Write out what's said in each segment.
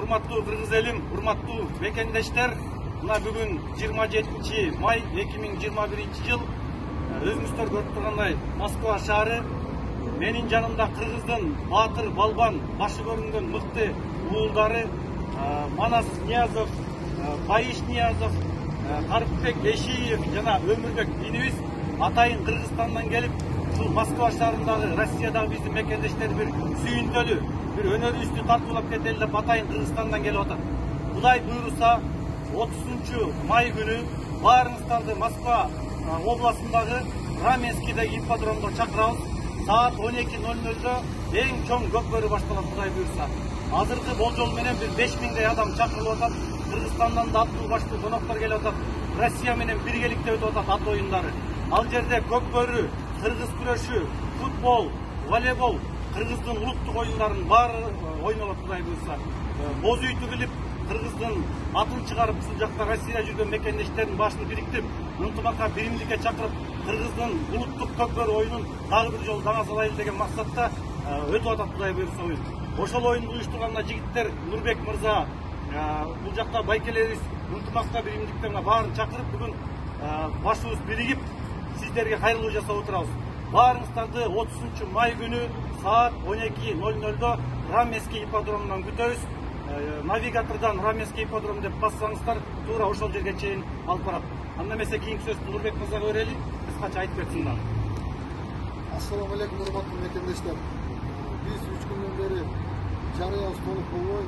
урматтуу кыргыз элим, урматтуу мекендештер, мына бүгүн 27 май 2021 жыл. Өзүңүздөр көрүп тургандай Москва шаары. Менин жанымда Кыргыздын баатыр, балбан, башы көрүнгөн мыкты уулдары Манас Ниязов, Байыш Ниязов, Карыпбек Эшиев жана Өмүрбек инибиз атайын Кыргызстандан келип, ушул Москва шаарындагы Россиядагы биздин мекендештер бир сүйүнтөлүү, бир өнөрүбүздү тартуулап кетели деп атайын Кыргызстандан келип атат. Кудай буйруса 30 май күнү баарыңыздарды Москва областындагы Раменскийдеги ипподромго чакырабыз. Saat 12:00'da эң чоң көкбөрү башталат, Кудай буйруса. Азыркы болжол менен бир 5000 адам чакырылып атат. Кыргызстандан да аттуу баштуу коноктор келип атат. Россия менен биргеликте өтүп атат ат оюндары. Ал жерде көкбөрү, кыргыз күрөшү, футбол, волейбол, кыргыздын улуттук оюндарын баары ойнолот, Кудай буйруса. Боз үй тигилип, кыргыздын атын чыгарып, ушул жакта Россия жүргөн мекендештердин башын бириктирип, ынтымакка, биримдикке чакырып, кыргыздын улуттук көкбөрү оюнун дагы бир жолу даңа салайлы деген максатта өтүп атат, Кудай буйруса. Ошол оюнду уюштурган жигиттер Нурбек мырза, бул жакта байкелерибиз ынтымакта, биримдикте баарын чакырып, бүгүн башыбыз биригип сиздерге кайрылуу жасап отурабыз. Баарыңыздарды 30 май күнү saat 12:00'da Раменский ипподромунан күтөбүз. Навигатордан Раменский ипподром деп бассаңыздар, туура ошол жерге чейин алып барат. Анда эмесе кийинки сөздү Нурбек мырзага берели, кыскача айтып кетсин дагы. Ассаламу алейкум, урматтуу мекендештер. Биз 3 күндөн бери жарыябыз толук болбой,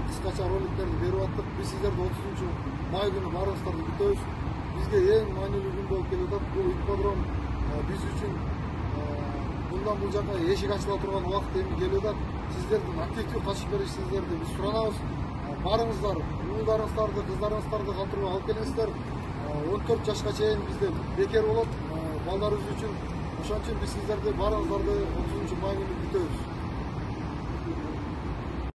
кыскача роликтерди берип аттык. Биз сиздерди 30 май күнү баарыңыздарды күтөбүз. Бизге эң маанилүү күн болуп келип атат. Бул ипподром биз үчүн bundan бул жака эшик ачыла турган убакыт эми келип атат. Сиздердин активдүү катышып беришиңиздерди биз суранабыз. Барыңыздар, уулдарыңыздарды, кыздарыңыздарды калтырбай алып келиңиздер. 14 жашка чейин бизде бекер болот балдарыбыз үчүн. Ошон үчүн биз сиздерди баарыңыздарды 30 май күнү күтөбүз.